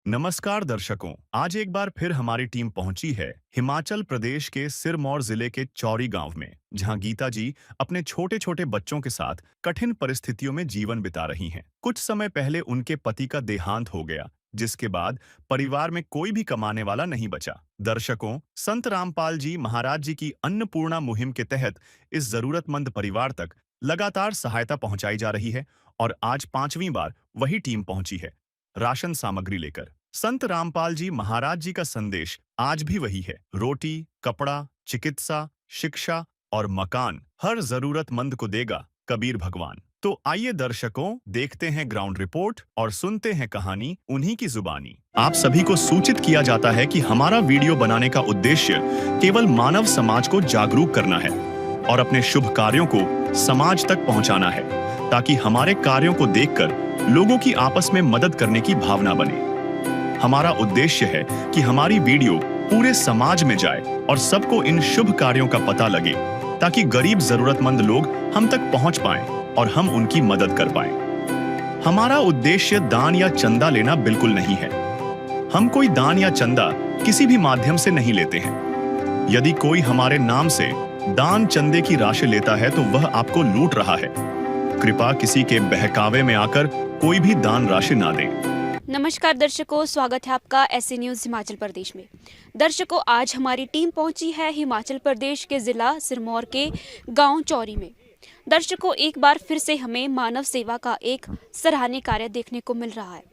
नमस्कार दर्शकों, आज एक बार फिर हमारी टीम पहुंची है हिमाचल प्रदेश के सिरमौर जिले के चौरी गांव में, जहां गीता जी अपने छोटे छोटे बच्चों के साथ कठिन परिस्थितियों में जीवन बिता रही हैं। कुछ समय पहले उनके पति का देहांत हो गया, जिसके बाद परिवार में कोई भी कमाने वाला नहीं बचा। दर्शकों, संत रामपाल जी महाराज जी की अन्नपूर्णा मुहिम के तहत इस जरूरतमंद परिवार तक लगातार सहायता पहुंचाई जा रही है और आज 5वीं बार वही टीम पहुंची है राशन सामग्री लेकर। संत रामपाल जी महाराज जी का संदेश आज भी वही है, रोटी, कपड़ा, चिकित्सा, शिक्षा और मकान हर जरूरतमंद को देगा कबीर भगवान। तो आइए दर्शकों, देखते हैं ग्राउंड रिपोर्ट और सुनते हैं कहानी उन्हीं की जुबानी। आप सभी को सूचित किया जाता है कि हमारा वीडियो बनाने का उद्देश्य केवल मानव समाज को जागरूक करना है और अपने शुभ कार्यों को समाज तक पहुंचाना है, ताकि हमारे कार्यों को देखकर लोगों की आपस में मदद करने की भावना बने। हमारा उद्देश्य है कि हमारी वीडियो पूरे समाज में जाए और सबको इन शुभ कार्यों का पता लगे, ताकि गरीब जरूरतमंद लोग हम तक पहुंच पाएं और हम उनकी मदद कर पाएं। हमारा उद्देश्य दान या चंदा लेना बिल्कुल नहीं है। हम कोई दान या चंदा किसी भी माध्यम से नहीं लेते हैं। यदि कोई हमारे नाम से दान चंदे की राशि लेता है तो वह आपको लूट रहा है। कृपया किसी के बहकावे में आकर कोई भी दान राशि ना दें। नमस्कार दर्शकों, स्वागत है आपका ऐसे न्यूज़ हिमाचल प्रदेश में। दर्शकों, आज हमारी टीम पहुंची है हिमाचल प्रदेश के ज़िला सिरमौर के गांव चौरी में। दर्शकों, एक बार फिर से हमें मानव सेवा का एक सराहनीय कार्य देखने को मिल रहा है,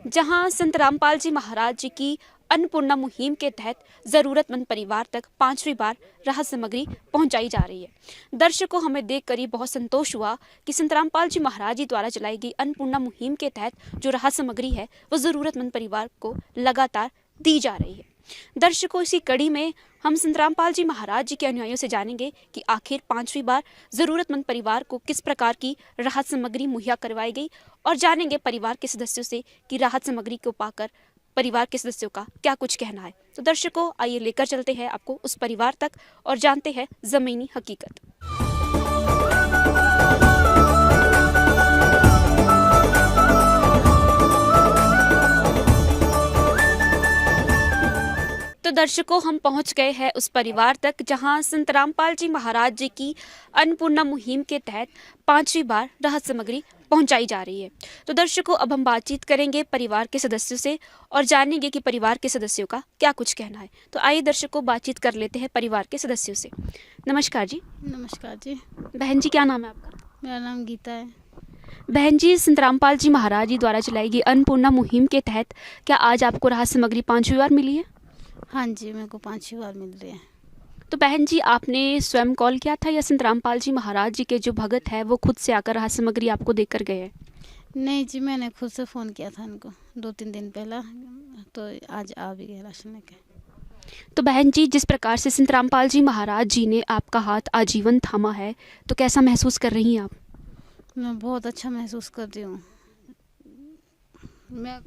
जहां संत रामपाल जी महाराज जी की अन्नपूर्णा मुहिम के तहत ज़रूरतमंद परिवार तक 5वीं बार राहत सामग्री पहुंचाई जा रही है। दर्शकों, हमें देखकर ही बहुत संतोष हुआ कि संत रामपाल जी महाराज जी द्वारा चलाई गई अन्नपूर्णा मुहिम के तहत जो राहत सामग्री है वो ज़रूरतमंद परिवार को लगातार दी जा रही है। दर्शकों, इसी कड़ी में हम संत रामपाल जी महाराज जी के अनुयायियों से जानेंगे कि आखिर 5वीं बार ज़रूरतमंद परिवार को किस प्रकार की राहत सामग्री मुहैया करवाई गई, और जानेंगे परिवार के सदस्यों से कि राहत सामग्री को पाकर परिवार के सदस्यों का क्या कुछ कहना है। तो दर्शकों, आइए लेकर चलते हैं आपको उस परिवार तक और जानते हैं ज़मीनी हकीकत। तो दर्शकों, हम पहुंच गए हैं उस परिवार तक जहां संत रामपाल जी महाराज जी की अन्नपूर्णा मुहिम के तहत 5वीं बार राहत सामग्री पहुंचाई जा रही है। तो दर्शकों, अब हम बातचीत करेंगे परिवार के सदस्यों से और जानेंगे कि परिवार के सदस्यों का क्या कुछ कहना है। तो आइए दर्शकों, बातचीत कर लेते हैं परिवार के सदस्यों से। नमस्कार जी। नमस्कार जी। बहन जी, क्या नाम है आपका? मेरा नाम गीता है। बहन जी, संत रामपाल जी महाराज जी द्वारा चलाई गई अन्नपूर्णा मुहिम के तहत क्या आज आपको राहत सामग्री 5वीं बार मिली है? हाँ जी, मेरे को 5वीं बार मिल रही है। तो बहन जी, आपने स्वयं कॉल किया था या संत रामपाल जी महाराज जी के जो भगत है वो खुद से आकर राहत सामग्री आपको देकर गए हैं? नहीं जी, मैंने खुद से फ़ोन किया था इनको 2-3 दिन पहला, तो आज आ भी गए राशन लेके। तो बहन जी, जिस प्रकार से संत रामपाल जी महाराज जी ने आपका हाथ आजीवन थामा है, तो कैसा महसूस कर रही हैं आप? मैं बहुत अच्छा महसूस कर रही हूँ। मैं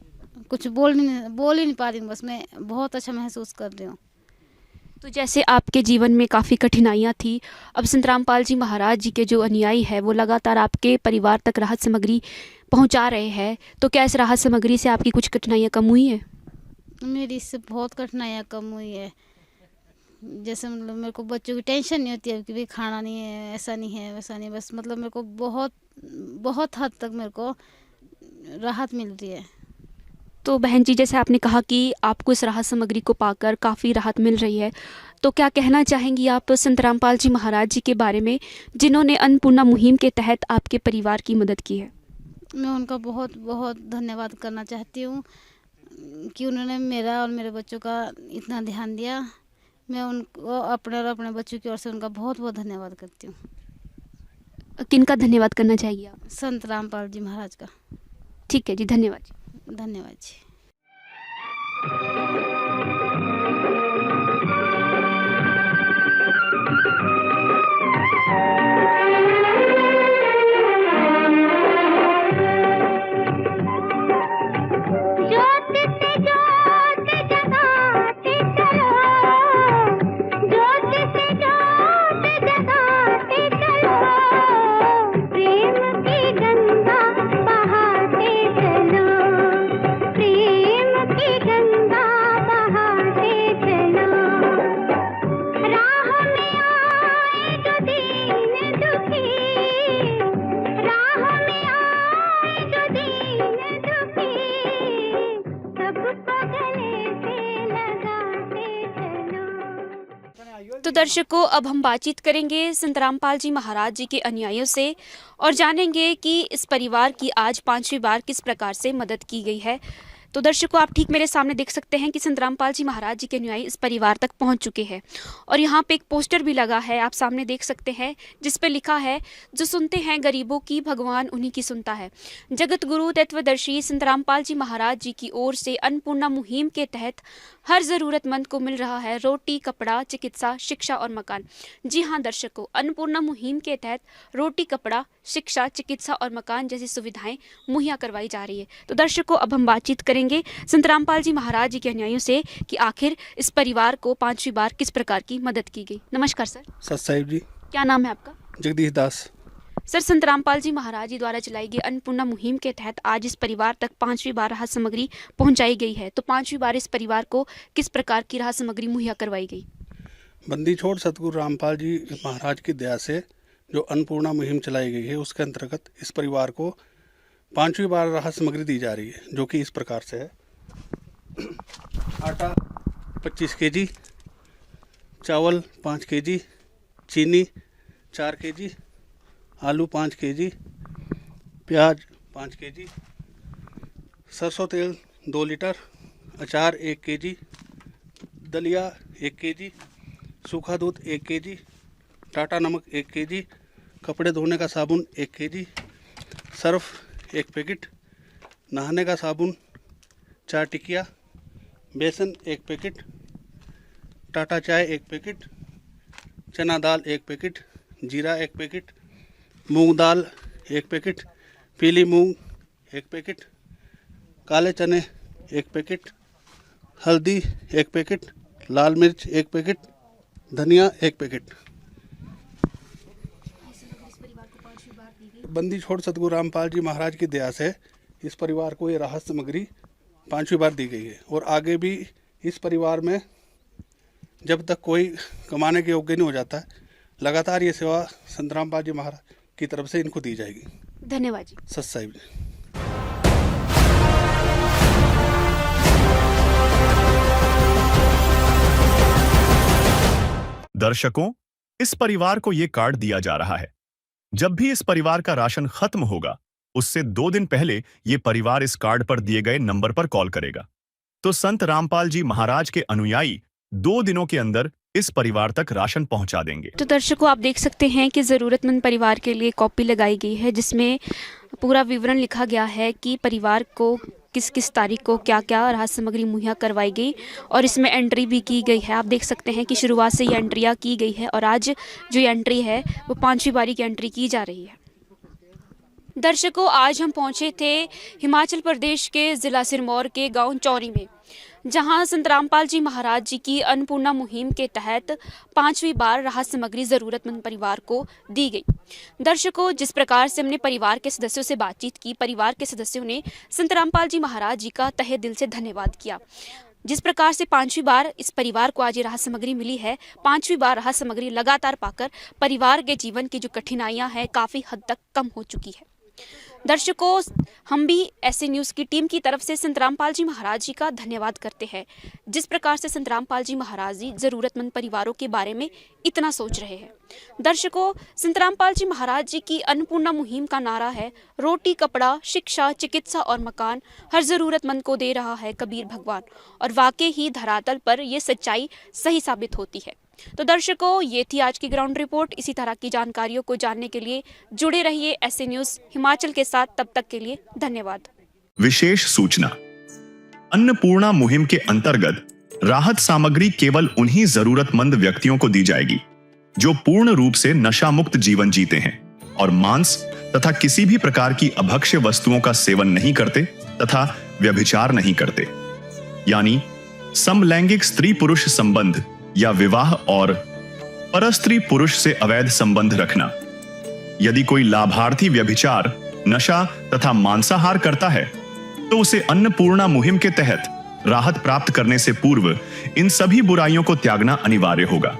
कुछ बोल ही नहीं पा रही हूँ, बस मैं बहुत अच्छा महसूस कर रही हूँ। तो जैसे आपके जीवन में काफ़ी कठिनाइयाँ थी, अब संत रामपाल जी महाराज जी के जो अनुयायी है वो लगातार आपके परिवार तक राहत सामग्री पहुँचा रहे हैं, तो क्या इस राहत सामग्री से आपकी कुछ कठिनाइयाँ कम हुई है? मेरी इससे बहुत कठिनाइयाँ कम हुई है। जैसे मतलब मेरे को बच्चों की टेंशन नहीं होती है कि भाई खाना नहीं है, ऐसा नहीं है, वैसा नहीं, बस मतलब मेरे को बहुत हद तक मेरे को राहत मिल रही है। तो बहन जी, जैसे आपने कहा कि आपको इस राहत सामग्री को पाकर काफ़ी राहत मिल रही है, तो क्या कहना चाहेंगी आप संत रामपाल जी महाराज जी के बारे में, जिन्होंने अन्नपूर्णा मुहिम के तहत आपके परिवार की मदद की है? मैं उनका बहुत बहुत धन्यवाद करना चाहती हूँ कि उन्होंने मेरा और मेरे बच्चों का इतना ध्यान दिया। मैं उनको अपने और अपने बच्चों की ओर से उनका बहुत बहुत धन्यवाद करती हूँ। किनका धन्यवाद करना चाहिए आप? संत रामपाल जी महाराज का। ठीक है जी, धन्यवाद जी। धन्यवाद जी। प्रेम की दर्शकों, अब हम बातचीत करेंगे संत रामपाल जी महाराज जी के अनुयायियों से और जानेंगे कि इस परिवार की आज 5वीं बार किस प्रकार से मदद की गई है। तो दर्शकों, आप ठीक मेरे सामने देख सकते हैं कि संत रामपाल जी महाराज जी के अनुयायी इस परिवार तक पहुंच चुके हैं और यहाँ पे एक पोस्टर भी लगा है, आप सामने देख सकते हैं, जिस पे लिखा है, जो सुनते हैं गरीबों की, भगवान उन्हीं की सुनता है। जगत गुरु तत्वदर्शी संत रामपाल जी महाराज जी की ओर से अन्नपूर्णा मुहिम के तहत हर ज़रूरतमंद को मिल रहा है रोटी, कपड़ा, चिकित्सा, शिक्षा और मकान। जी हाँ दर्शकों, अन्नपूर्णा मुहिम के तहत रोटी, कपड़ा, शिक्षा, चिकित्सा और मकान जैसी सुविधाएं मुहैया करवाई जा रही है। तो दर्शकों, अब हम बातचीत करेंगे संत रामपाल जी महाराज जी के अनुयायियों से कि आखिर इस परिवार को 5वीं बार किस प्रकार की मदद की गई। नमस्कार सर। सत साहिब जी। क्या नाम है आपका? जगदीश दास। सर, संत रामपाल जी महाराज जी द्वारा चलाई गई अन्नपूर्णा मुहिम के तहत आज इस परिवार तक 5वीं बार राहत सामग्री पहुंचाई गई है। तो 5वीं बार इस परिवार को किस प्रकार की राहत सामग्री मुहैया करवाई गई? बंदी छोड़ सतगुरु रामपाल जी महाराज की दया से जो अन्नपूर्णा मुहिम चलाई गई है उसके अंतर्गत इस परिवार को 5वीं बार राहत सामग्री दी जा रही है, जो कि इस प्रकार से है। आटा 25 kg, चावल 5 kg, चीनी 4 kg, आलू 5 kg, प्याज 5 kg, सरसों तेल 2 लीटर, अचार 1 kg, दलिया 1 kg, सूखा दूध 1 kg, टाटा नमक 1 kg, कपड़े धोने का साबुन 1 kg, सर्फ 1 पैकेट, नहाने का साबुन 4 टिकिया, बेसन 1 पैकेट, टाटा चाय 1 पैकेट, चना दाल 1 पैकेट, जीरा 1 पैकेट, मूंग दाल 1 पैकेट, पीली मूंग 1 पैकेट, काले चने 1 पैकेट, हल्दी 1 पैकेट, लाल मिर्च 1 पैकेट, धनिया 1 पैकेट। बंदी छोड़ सतगुरु रामपाल जी महाराज की दया से इस परिवार को ये राहत सामग्री 5वीं बार दी गई है और आगे भी इस परिवार में जब तक कोई कमाने के योग्य नहीं हो जाता है, लगातार ये सेवा संत रामपाल जी महाराज की तरफ से इनको दी जाएगी। धन्यवाद जी। सत साहिब जी। दर्शकों, इस परिवार को ये कार्ड दिया जा रहा है। जब भी इस परिवार का राशन खत्म होगा, उससे 2 दिन पहले ये परिवार इस कार्ड पर दिए गए नंबर पर कॉल करेगा। तो संत रामपाल जी महाराज के अनुयायी 2 दिनों के अंदर इस परिवार तक राशन पहुंचा देंगे। तो दर्शकों, आप देख सकते हैं कि ज़रूरतमंद परिवार के लिए कॉपी लगाई गई है, जिसमें पूरा विवरण लिखा गया है कि परिवार को किस किस तारीख को क्या क्या राहत सामग्री मुहैया करवाई गई और इसमें एंट्री भी की गई है। आप देख सकते हैं कि शुरुआत से ये एंट्रियाँ की गई है और आज जो ये एंट्री है वो 5वीं बारी की एंट्री की जा रही है। दर्शकों, आज हम पहुंचे थे हिमाचल प्रदेश के ज़िला सिरमौर के गांव चौरी में, जहां संत रामपाल जी महाराज जी की अन्नपूर्णा मुहिम के तहत 5वीं बार राहत सामग्री ज़रूरतमंद परिवार को दी गई। दर्शकों, जिस प्रकार से हमने परिवार के सदस्यों से बातचीत की, परिवार के सदस्यों ने संत रामपाल जी महाराज जी का तहे दिल से धन्यवाद किया। जिस प्रकार से 5वीं बार इस परिवार को आज ये राहत सामग्री मिली है, 5वीं बार राहत सामग्री लगातार पाकर परिवार के जीवन की जो कठिनाइयाँ हैं काफ़ी हद तक कम हो चुकी है। दर्शकों, हम भी ऐसे न्यूज़ की टीम की तरफ से संत रामपाल जी महाराज जी का धन्यवाद करते हैं। जिस प्रकार से संत रामपाल जी महाराज जी ज़रूरतमंद परिवारों के बारे में इतना सोच रहे हैं। दर्शकों, संत रामपाल जी महाराज जी की अन्नपूर्णा मुहिम का नारा है, रोटी, कपड़ा, शिक्षा, चिकित्सा और मकान हर ज़रूरतमंद को दे रहा है कबीर भगवान। और वाकई ही धरातल पर ये सच्चाई सही साबित होती है। तो दर्शकों, ये थी आज की ग्राउंड रिपोर्ट। इसी तरह की जानकारियों को जानने के लिए जुड़े रहिए ऐसे न्यूज़ हिमाचल के साथ। तब तक के लिए धन्यवाद। विशेष सूचना, अन्नपूर्णा मुहिम के अंतर्गत राहत सामग्री केवल उन्हीं जरूरतमंद व्यक्तियों को दी जाएगी जो पूर्ण रूप से नशा मुक्त जीवन जीते हैं और मांस तथा किसी भी प्रकार की अभक्ष्य वस्तुओं का सेवन नहीं करते तथा व्यभिचार नहीं करते, यानी समलैंगिक स्त्री पुरुष संबंध या विवाह और परस्त्री पुरुष से अवैध संबंध रखना। यदि कोई लाभार्थी व्यभिचार, नशा तथा मांसाहार करता है तो उसे अन्नपूर्णा मुहिम के तहत राहत प्राप्त करने से पूर्व इन सभी बुराइयों को त्यागना अनिवार्य होगा।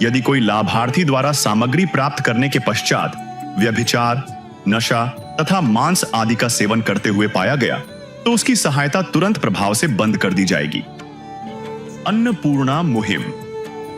यदि कोई लाभार्थी द्वारा सामग्री प्राप्त करने के पश्चात व्यभिचार, नशा तथा मांस आदि का सेवन करते हुए पाया गया तो उसकी सहायता तुरंत प्रभाव से बंद कर दी जाएगी। अन्नपूर्णा मुहिम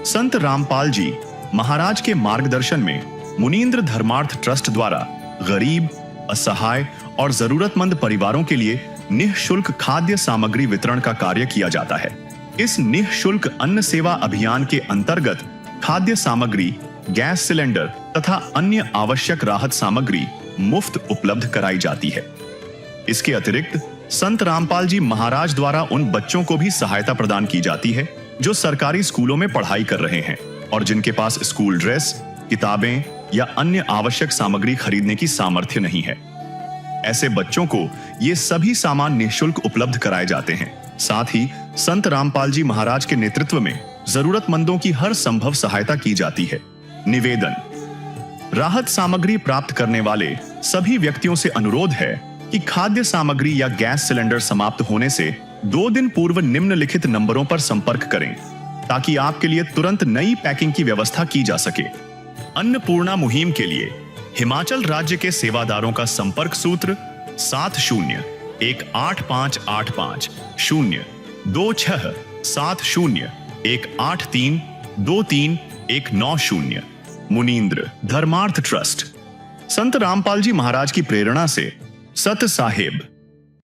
संत रामपाल जी महाराज के मार्गदर्शन में मुनींद्र धर्मार्थ ट्रस्ट द्वारा गरीब, असहाय और जरूरतमंद परिवारों के लिए निःशुल्क खाद्य सामग्री वितरण का कार्य किया जाता है। इस निःशुल्क अन्न सेवा अभियान के अंतर्गत खाद्य सामग्री, गैस सिलेंडर तथा अन्य आवश्यक राहत सामग्री मुफ्त उपलब्ध कराई जाती है। इसके अतिरिक्त संत रामपाल जी महाराज द्वारा उन बच्चों को भी सहायता प्रदान की जाती है जो सरकारी स्कूलों में पढ़ाई कर रहे हैं और जिनके पास स्कूल ड्रेस, किताबें या अन्य आवश्यक सामग्री खरीदने की सामर्थ्य नहीं है। ऐसे बच्चों को ये सभी सामान निःशुल्क उपलब्ध कराए जाते हैं। साथ ही संत रामपाल जी महाराज के नेतृत्व में जरूरतमंदों की हर संभव सहायता की जाती है। निवेदन: राहत सामग्री प्राप्त करने वाले सभी व्यक्तियों से अनुरोध है कि खाद्य सामग्री या गैस सिलेंडर समाप्त होने से 2 दिन पूर्व निम्नलिखित नंबरों पर संपर्क करें ताकि आपके लिए तुरंत नई पैकिंग की व्यवस्था की जा सके। अन्नपूर्णा मुहिम के लिए हिमाचल राज्य के सेवादारों का संपर्क सूत्र 70185850 267018323190। मुनींद्र धर्मार्थ ट्रस्ट। संत रामपाल जी महाराज की प्रेरणा से सत साहेब